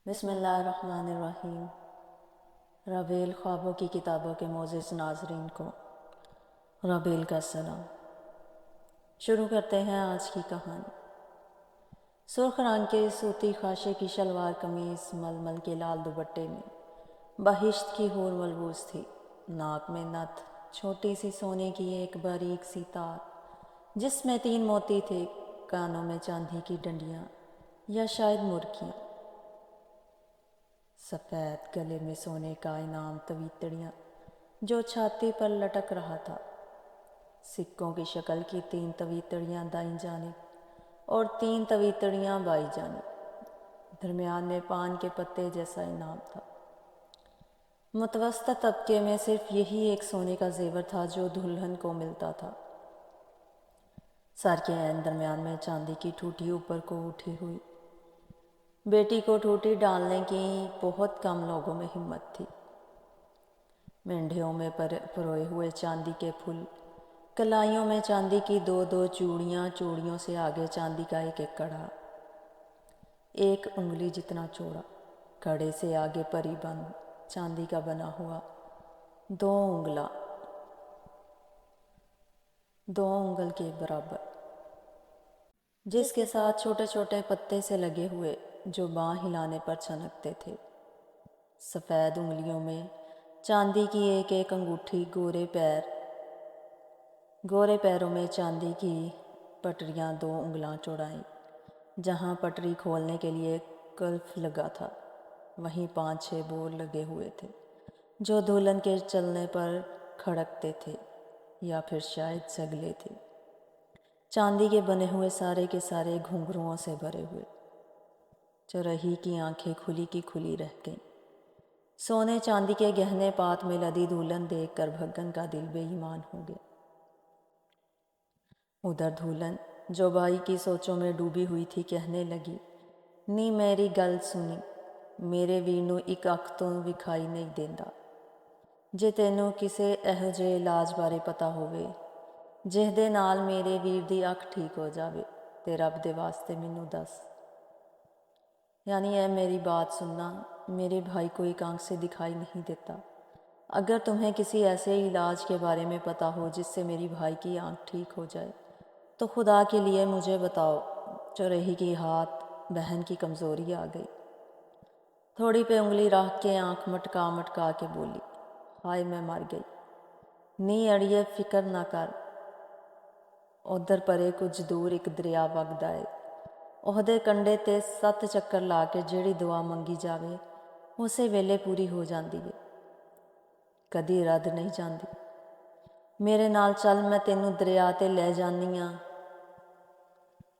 بسم اللہ الرحمن الرحیم۔ ربیل خوابوں کی کتابوں کے معزز ناظرین کو ربیل کا سلام۔ شروع کرتے ہیں آج کی کہانی۔ سرخ رنگ کے سوتی خاشے کی شلوار قمیص ململ کے لال دوپٹے میں بہشت کی حور ملبوس تھی۔ ناک میں نتھ، چھوٹی سی سونے کی ایک باریک سی تار جس میں 3 موتی تھے، کانوں میں چاندی کی ڈنڈیاں یا شاید مرکیاں، سفید گلے میں سونے کا انعام تویتڑیاں جو چھاتی پر لٹک رہا تھا، سکوں کی شکل کی 3 تویتڑیاں دائیں جانب اور 3 تویتڑیاں بائیں جانب، درمیان میں پان کے پتے جیسا انعام تھا۔ متوسط طبقے میں صرف یہی ایک سونے کا زیور تھا جو دلہن کو ملتا تھا۔ سر کے عین درمیان میں چاندی کی ٹوٹی اوپر کو اٹھی ہوئی۔ بیٹی کو ٹوٹی ڈالنے کی بہت کم لوگوں میں ہمت تھی۔ مینڈھیوں میں پروئے ہوئے چاندی کے پھول، کلائیوں میں چاندی کی 2 چوڑیاں، چوڑیوں سے آگے چاندی کا ایک کڑا، 1 انگلی جتنا چوڑا، کڑے سے آگے پری بند چاندی کا بنا ہوا 2 انگل کے برابر، جس کے ساتھ چھوٹے چھوٹے پتے سے لگے ہوئے جو باں ہلانے پر چھنکتے تھے۔ سفید انگلیوں میں چاندی کی ایک انگوٹھی، گورے پیروں میں چاندی کی پٹریاں 2 انگلاں چوڑائیں۔ جہاں پٹری کھولنے کے لیے قلف لگا تھا وہیں 5-6 بور لگے ہوئے تھے جو دلہن کے چلنے پر کھڑکتے تھے یا پھر شاید سگلے تھے، چاندی کے بنے ہوئے سارے کے سارے گھنگروؤں سے بھرے ہوئے۔ چرہی کی آنکھیں کھلی کی کھلی رہ گئیں۔ سونے چاندی کے گہنے پات میں لدی دلہن دیکھ کر بھگن کا دل بے ایمان ہو گیا۔ ادھر دلہن جو بھائی کی سوچوں میں ڈوبی ہوئی تھی کہنے لگی، نی میری گل سنی، میرے ویر نوں ایک اکھ تو وکھائی نہیں دیندا، جے تینوں کسے ਇਹੋ ਜਿਹੇ ਇਲਾਜ ਬਾਰੇ ਪਤਾ ਹੋਵੇ ਜਿਹਦੇ ਨਾਲ ਮੇਰੇ ਵੀਰ ਦੀ ਅੱਖ ਠੀਕ ਹੋ ਜਾਵੇ ਤੇ ਰੱਬ ਦੇ ਵਾਸਤੇ ਮੈਨੂੰ ਦੱਸ۔ یعنی اے میری بات سننا، میرے بھائی کو ایک آنکھ سے دکھائی نہیں دیتا، اگر تمہیں کسی ایسے علاج کے بارے میں پتہ ہو جس سے میری بھائی کی آنکھ ٹھیک ہو جائے تو خدا کے لیے مجھے بتاؤ۔ چرہی کی ہاتھ بہن کی کمزوری آ گئی، تھوڑی پہ انگلی رکھ کے آنکھ مٹکا کے بولی، ہائے میں مر گئی۔ نی اڑیے فکر نہ کر، ادھر پرے کچھ دور ایک دریا وگدا ہے، ਉਹਦੇ ਕੰਢੇ ਤੇ 7 ਚੱਕਰ ਲਾ ਕੇ ਜਿਹੜੀ ਦੁਆ ਮੰਗੀ ਜਾਵੇ ਉਸੇ ਵੇਲੇ ਪੂਰੀ ਹੋ ਜਾਂਦੀ ਹੈ, ਕਦੀ ਰੱਦ ਨਹੀਂ ਜਾਂਦੀ। ਮੇਰੇ ਨਾਲ ਚੱਲ, ਮੈਂ ਤੈਨੂੰ ਦਰਿਆ ਤੇ ਲੈ ਜਾਂਦੀ ਹਾਂ।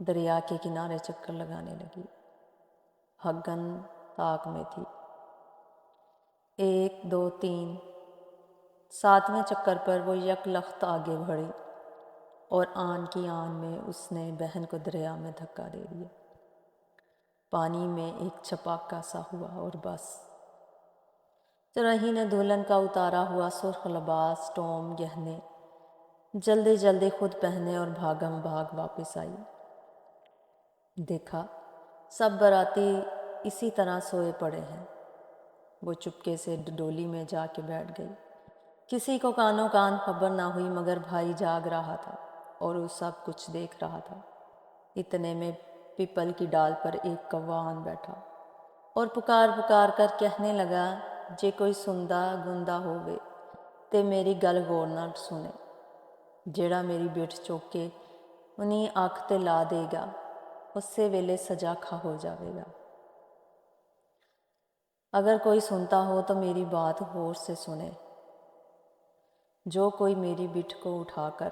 دریا کے کنارے چکر لگانے لگی۔ حگن طاق میں تھی۔ 1 2 3 7ویں چکر پر وہ یک لخت آگے بڑھی اور آن کی آن میں اس نے بہن کو دریا میں دھکا دے دیا۔ پانی میں ایک چھپاکا سا ہوا اور بس۔ چرہی نے دلہن کا اتارا ہوا سرخ لباس، ٹوم، گہنے جلدی جلدی خود پہنے اور بھاگم بھاگ واپس آئی۔ دیکھا سب باراتی اسی طرح سوئے پڑے ہیں۔ وہ چپکے سے ڈولی میں جا کے بیٹھ گئی۔ کسی کو کانوں کان خبر نہ ہوئی مگر بھائی جاگ رہا تھا اور وہ سب کچھ دیکھ رہا تھا۔ اتنے میں پیپل کی ڈال پر ایک کوا آن بیٹھا اور پکار پکار کر کہنے لگا، جے کوئی سندا گندا ہووے تے میری گل غور نال سنے۔ جیڑا میری بیٹھ چوکے انہیں آنکھ تے لا دے گا اسے ویلے سجا کھا ہو جاوے گا۔ اگر کوئی سنتا ہو تو میری بات غور سے سنے۔ جو کوئی میری بٹھ کو اٹھا کر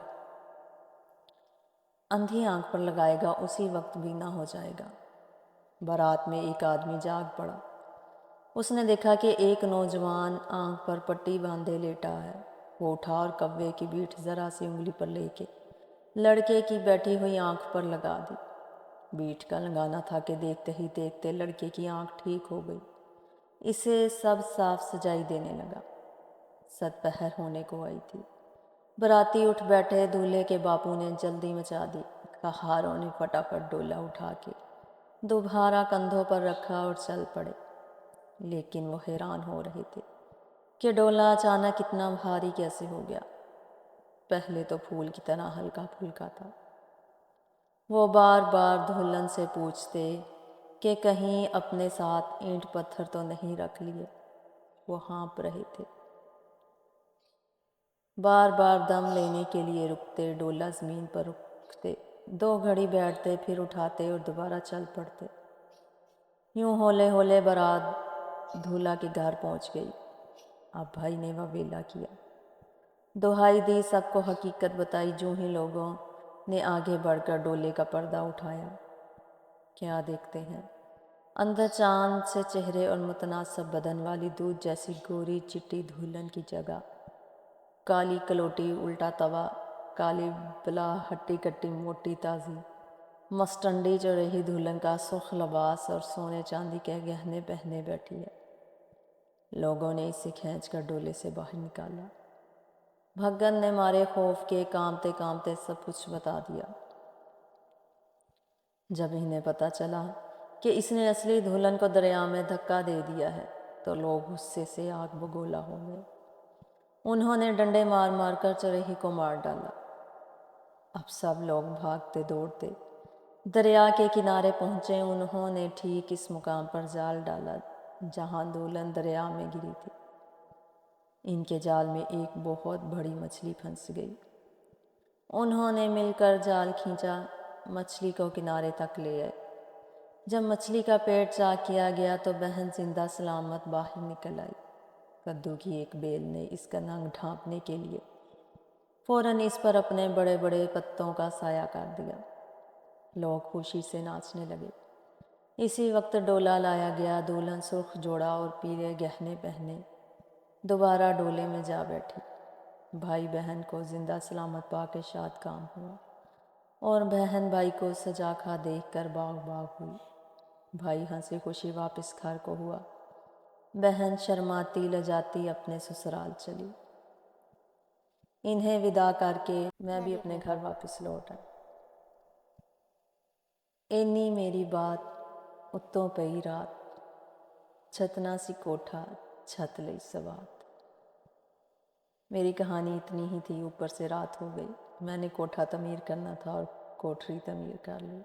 اندھی آنکھ پر لگائے گا اسی وقت بینا ہو جائے گا۔ بارات میں ایک آدمی جاگ پڑا۔ اس نے دیکھا کہ ایک نوجوان آنکھ پر پٹی باندھے لیٹا ہے۔ وہ اٹھا اور کوے کی بیٹھ ذرا سی انگلی پر لے کے لڑکے کی بیٹھی ہوئی آنکھ پر لگا دی۔ بیٹھ کا لگانا تھا کہ دیکھتے ہی دیکھتے لڑکے کی آنکھ ٹھیک ہو گئی۔ اسے سب صاف سجائی دینے لگا۔ 7 پہر ہونے کو آئی تھی۔ باراتی اٹھ بیٹھے۔ دولہے کے باپو نے جلدی مچا دی۔ کہاروں نے فٹافٹ ڈولا اٹھا کے دوبارہ کندھوں پر رکھا اور چل پڑے۔ لیکن وہ حیران ہو رہے تھے کہ ڈولا اچانک اتنا بھاری کیسے ہو گیا۔ پہلے تو پھول کی طرح ہلکا پھلکا تھا۔ وہ بار بار دلہن سے پوچھتے کہ کہیں اپنے ساتھ اینٹ پتھر تو نہیں رکھ لیے۔ وہ ہانپ رہے تھے۔ بار بار دم لینے کے لیے رکتے، ڈولا زمین پر رکتے، 2 گھڑی بیٹھتے، پھر اٹھاتے اور دوبارہ چل پڑتے۔ یوں ہولے ہولے بارات دھولا کے گھر پہنچ گئی۔ اب بھائی نے واویلا کیا، دہائی دی، سب کو حقیقت بتائی۔ جو ہی لوگوں نے آگے بڑھ کر ڈولے کا پردہ اٹھایا، کیا دیکھتے ہیں اندر چاند سے چہرے اور متناسب بدن والی دودھ جیسی گوری چٹی دلہن کی جگہ کالی کلوٹی، الٹا توا، کالی بلا ہٹی کٹی موٹی تازی مسٹنڈی چڑھی دلہن کا سرخ لباس اور سونے چاندی کے گہنے پہنے بیٹھی ہے۔ لوگوں نے اسے کھینچ کر ڈولے سے باہر نکالا۔ بھگن نے مارے خوف کے کامتے کامتے سب کچھ بتا دیا۔ جب انہیں پتہ چلا کہ اس نے اصلی دلہن کو دریا میں دھکا دے دیا ہے تو لوگ غصے سے آگ بگولا ہو گئے۔ انہوں نے ڈنڈے مار مار کر چرہی کو مار ڈالا۔ اب سب لوگ بھاگتے دوڑتے دریا کے کنارے پہنچے۔ انہوں نے ٹھیک اس مقام پر جال ڈالا جہاں دلہن دریا میں گری تھی۔ ان کے جال میں ایک بہت بڑی مچھلی پھنس گئی۔ انہوں نے مل کر جال کھینچا، مچھلی کو کنارے تک لے آئے۔ جب مچھلی کا پیٹ چاک کیا گیا تو بہن زندہ سلامت باہر نکل آئی۔ کدو کی ایک بیل نے اس کا ننگ ڈھانپنے کے لیے فوراً اس پر اپنے بڑے بڑے پتوں کا سایہ کر دیا۔ لوگ خوشی سے ناچنے لگے۔ اسی وقت ڈولا لایا گیا۔ دلہن سرخ جوڑا اور پیلے گہنے پہنے دوبارہ ڈولے میں جا بیٹھی۔ بھائی بہن کو زندہ سلامت پا کے شاد کام ہوا اور بہن بھائی کو سجا کھا دیکھ کر باغ باغ ہوئی۔ بھائی ہنسی خوشی واپس گھر کو ہوا۔ بہن شرماتی لجاتی اپنے سسرال چلی۔ انہیں ودا کر کے میں بھی اپنے گھر واپس لوٹ آئی۔ اینی میری بات اتوں پئی رات، چھتنا سی کوٹھا چھت لئی سوات۔ میری کہانی اتنی ہی تھی، اوپر سے رات ہو گئی۔ میں نے کوٹھا تعمیر کرنا تھا اور کوٹھری تعمیر کر لی۔